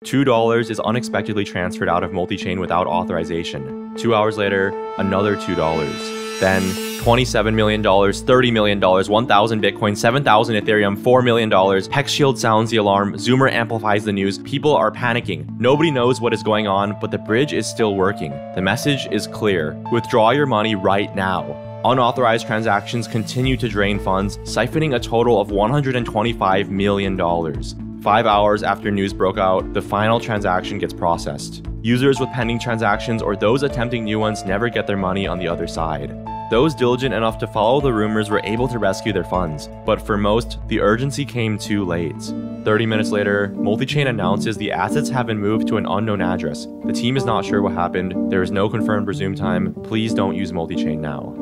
$2 is unexpectedly transferred out of Multichain without authorization. 2 hours later, another $2. Then $27 million, $30 million, 1,000 Bitcoin, 7,000 Ethereum, $4 million. Hex Shield sounds the alarm. Zoomer amplifies the news. People are panicking. Nobody knows what is going on, but the bridge is still working. The message is clear. Withdraw your money right now. Unauthorized transactions continue to drain funds, siphoning a total of $125 million. 5 hours after news broke out, the final transaction gets processed. Users with pending transactions or those attempting new ones never get their money on the other side. Those diligent enough to follow the rumors were able to rescue their funds, but for most, the urgency came too late. 30 minutes later, Multichain announces the assets have been moved to an unknown address. The team is not sure what happened. There is no confirmed resume time. Please don't use Multichain now.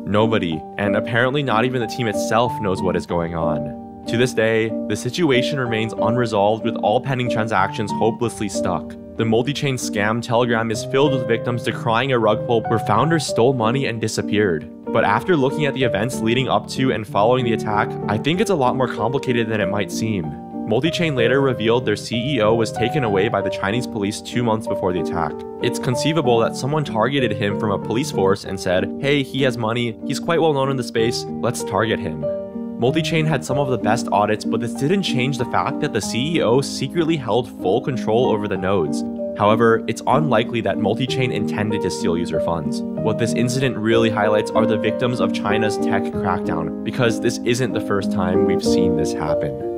Nobody, and apparently not even the team itself, knows what is going on. To this day, the situation remains unresolved with all pending transactions hopelessly stuck. The Multichain scam Telegram is filled with victims decrying a rug pull where founders stole money and disappeared. But after looking at the events leading up to and following the attack, I think it's a lot more complicated than it might seem. Multichain later revealed their CEO was taken away by the Chinese police 2 months before the attack. It's conceivable that someone targeted him from a police force and said, "Hey, he has money, he's quite well known in the space, let's target him." Multichain had some of the best audits, but this didn't change the fact that the CEO secretly held full control over the nodes. However, it's unlikely that Multichain intended to steal user funds. What this incident really highlights are the victims of China's tech crackdown, because this isn't the first time we've seen this happen.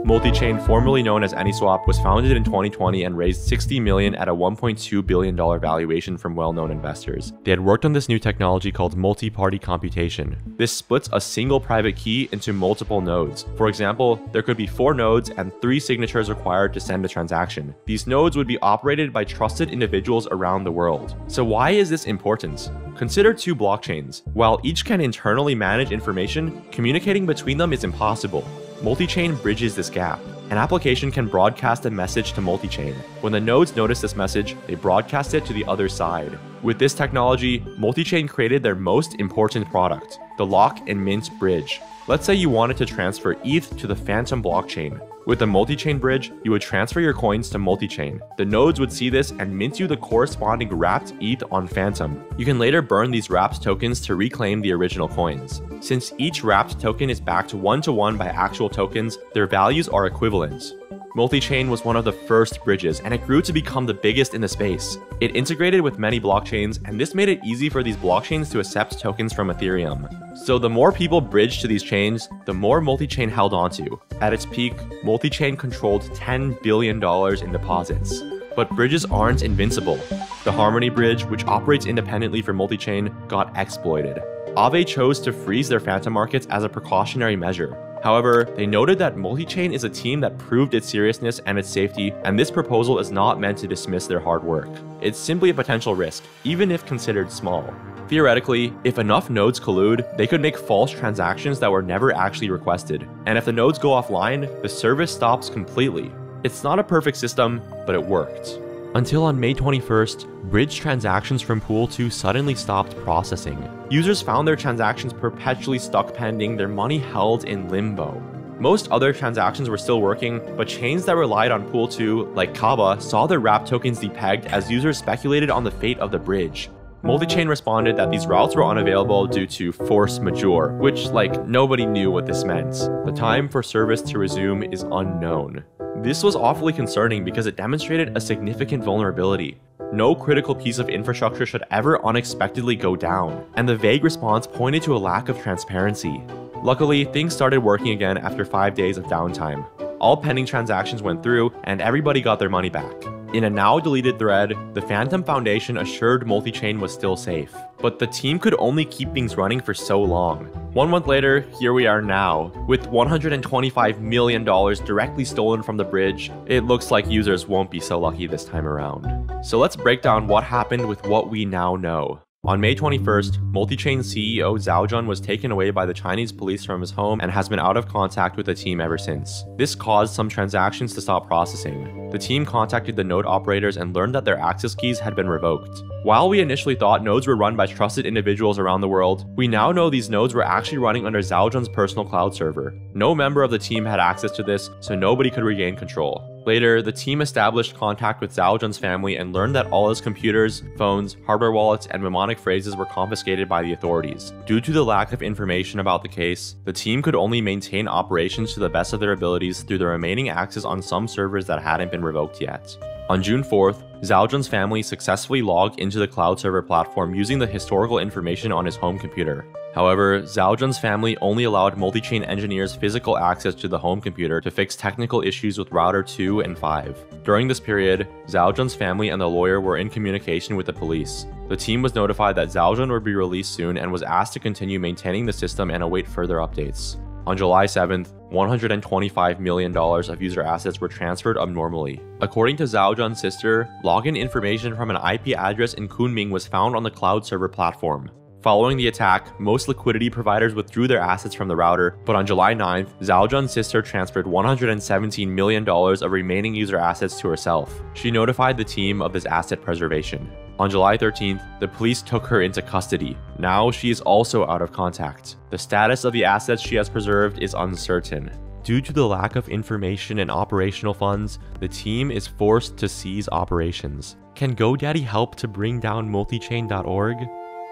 Multichain, formerly known as AnySwap, was founded in 2020 and raised $60 million at a $1.2 billion valuation from well-known investors. They had worked on this new technology called multi-party computation. This splits a single private key into multiple nodes. For example, there could be 4 nodes and 3 signatures required to send a transaction. These nodes would be operated by trusted individuals around the world. So why is this important? Consider 2 blockchains. While each can internally manage information, communicating between them is impossible. Multichain bridges this gap. An application can broadcast a message to Multichain. When the nodes notice this message, they broadcast it to the other side. With this technology, Multichain created their most important product, the lock and mint bridge. Let's say you wanted to transfer ETH to the Phantom blockchain. With the Multichain bridge, you would transfer your coins to Multichain. The nodes would see this and mint you the corresponding wrapped ETH on Phantom. You can later burn these wrapped tokens to reclaim the original coins. Since each wrapped token is backed 1-to-1 by actual tokens, their values are equivalent. Multichain was one of the first bridges, and it grew to become the biggest in the space. It integrated with many blockchains, and this made it easy for these blockchains to accept tokens from Ethereum. So the more people bridged to these chains, the more Multichain held onto. At its peak, Multichain controlled $10 billion in deposits. But bridges aren't invincible. The Harmony bridge, which operates independently for Multichain, got exploited. Aave chose to freeze their Phantom markets as a precautionary measure. However, they noted that Multichain is a team that proved its seriousness and its safety, and this proposal is not meant to dismiss their hard work. It's simply a potential risk, even if considered small. Theoretically, if enough nodes collude, they could make false transactions that were never actually requested. And if the nodes go offline, the service stops completely. It's not a perfect system, but it worked. Until on May 21st, bridge transactions from Pool 2 suddenly stopped processing. Users found their transactions perpetually stuck pending, their money held in limbo. Most other transactions were still working, but chains that relied on Pool 2, like Kava, saw their wrapped tokens depegged as users speculated on the fate of the bridge. Multichain responded that these routes were unavailable due to force majeure, which, nobody knew what this meant. The time for service to resume is unknown. This was awfully concerning because it demonstrated a significant vulnerability. No critical piece of infrastructure should ever unexpectedly go down, and the vague response pointed to a lack of transparency. Luckily, things started working again after 5 days of downtime. All pending transactions went through, and everybody got their money back. In a now-deleted thread, the Phantom Foundation assured Multichain was still safe. But the team could only keep things running for so long. 1 month later, here we are now. With $125 million directly stolen from the bridge, it looks like users won't be so lucky this time around. So let's break down what happened with what we now know. On May 21st, Multichain CEO Zhao Jun was taken away by the Chinese police from his home and has been out of contact with the team ever since. This caused some transactions to stop processing. The team contacted the node operators and learned that their access keys had been revoked. While we initially thought nodes were run by trusted individuals around the world, we now know these nodes were actually running under Zhao Jun's personal cloud server. No member of the team had access to this, so nobody could regain control. Later, the team established contact with Zhao Jun's family and learned that all his computers, phones, hardware wallets, and mnemonic phrases were confiscated by the authorities. Due to the lack of information about the case, the team could only maintain operations to the best of their abilities through the remaining access on some servers that hadn't been revoked yet. On June 4th, Zhao Jun's family successfully logged into the cloud server platform using the historical information on his home computer. However, Zhao Jun's family only allowed Multichain engineers physical access to the home computer to fix technical issues with router 2 and 5. During this period, Zhao Jun's family and the lawyer were in communication with the police. The team was notified that Zhao Jun would be released soon and was asked to continue maintaining the system and await further updates. On July 7th, $125 million of user assets were transferred abnormally. According to Zhao Jun's sister, login information from an IP address in Kunming was found on the cloud server platform. Following the attack, most liquidity providers withdrew their assets from the router, but on July 9th, Zhao Jun's sister transferred $117 million of remaining user assets to herself. She notified the team of this asset preservation. On July 13th, the police took her into custody. Now she is also out of contact. The status of the assets she has preserved is uncertain. Due to the lack of information and operational funds, the team is forced to cease operations. Can GoDaddy help to bring down multichain.org?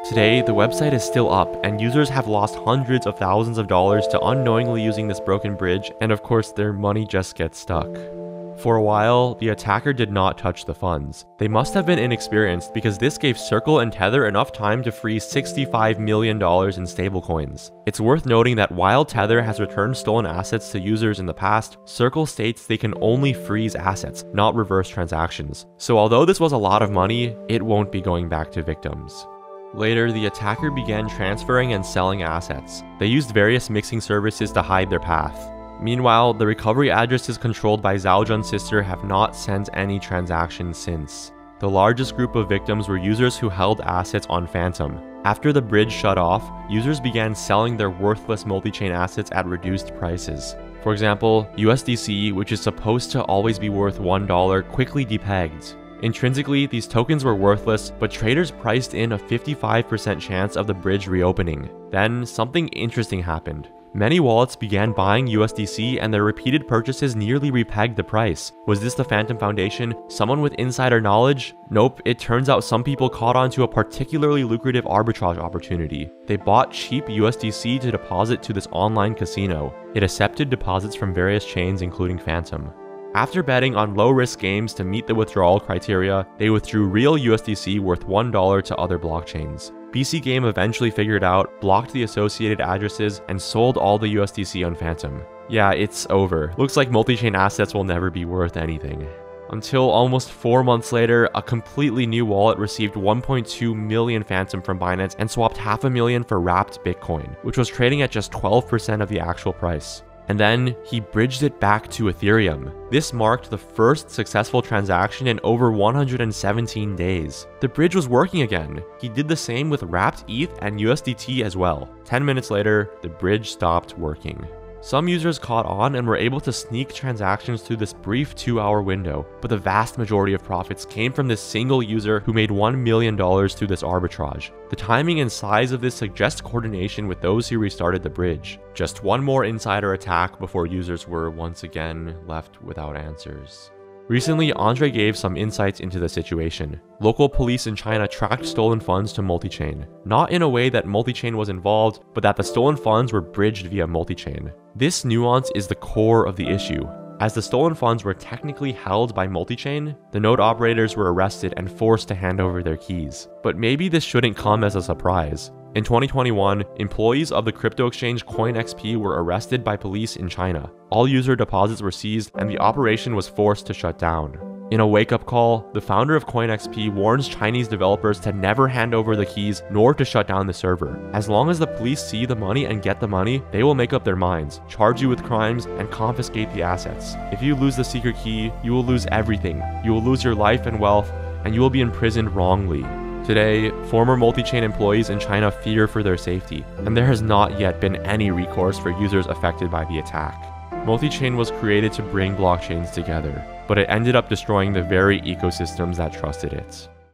Today, the website is still up, and users have lost hundreds of thousands of dollars to unknowingly using this broken bridge, and of course their money just gets stuck. For a while, the attacker did not touch the funds. They must have been inexperienced because this gave Circle and Tether enough time to freeze $65 million in stablecoins. It's worth noting that while Tether has returned stolen assets to users in the past, Circle states they can only freeze assets, not reverse transactions. So although this was a lot of money, it won't be going back to victims. Later, the attacker began transferring and selling assets. They used various mixing services to hide their path. Meanwhile, the recovery addresses controlled by Zhao Jun's sister have not sent any transactions since. The largest group of victims were users who held assets on Phantom. After the bridge shut off, users began selling their worthless multi-chain assets at reduced prices. For example, USDC, which is supposed to always be worth $1, quickly depegged. Intrinsically, these tokens were worthless, but traders priced in a 55% chance of the bridge reopening. Then, something interesting happened. Many wallets began buying USDC and their repeated purchases nearly repegged the price. Was this the Phantom Foundation? Someone with insider knowledge? Nope, it turns out some people caught on to a particularly lucrative arbitrage opportunity. They bought cheap USDC to deposit to this online casino. It accepted deposits from various chains including Phantom. After betting on low-risk games to meet the withdrawal criteria, they withdrew real USDC worth $1 to other blockchains. BC Game eventually figured out, blocked the associated addresses, and sold all the USDC on Phantom. Yeah, it's over. Looks like multi-chain assets will never be worth anything. Until almost 4 months later, a completely new wallet received 1.2 million Phantom from Binance and swapped $500,000 for wrapped Bitcoin, which was trading at just 12% of the actual price. And then he bridged it back to Ethereum. This marked the first successful transaction in over 117 days. The bridge was working again. He did the same with wrapped ETH and USDT as well. 10 minutes later, the bridge stopped working. Some users caught on and were able to sneak transactions through this brief 2-hour window, but the vast majority of profits came from this single user who made $1 million through this arbitrage. The timing and size of this suggests coordination with those who restarted the bridge. Just one more insider attack before users were once again left without answers. Recently, Andre gave some insights into the situation. Local police in China tracked stolen funds to Multichain. Not in a way that Multichain was involved, but that the stolen funds were bridged via Multichain. This nuance is the core of the issue. As the stolen funds were technically held by Multichain, the node operators were arrested and forced to hand over their keys. But maybe this shouldn't come as a surprise. In 2021, employees of the crypto exchange CoinXP were arrested by police in China. All user deposits were seized and the operation was forced to shut down. In a wake-up call, the founder of CoinXP warns Chinese developers to never hand over the keys nor to shut down the server. As long as the police see the money and get the money, they will make up their minds, charge you with crimes, and confiscate the assets. If you lose the secret key, you will lose everything. You will lose your life and wealth, and you will be imprisoned wrongly. Today, former multi-chain employees in China fear for their safety, and there has not yet been any recourse for users affected by the attack. Multichain was created to bring blockchains together, but it ended up destroying the very ecosystems that trusted it.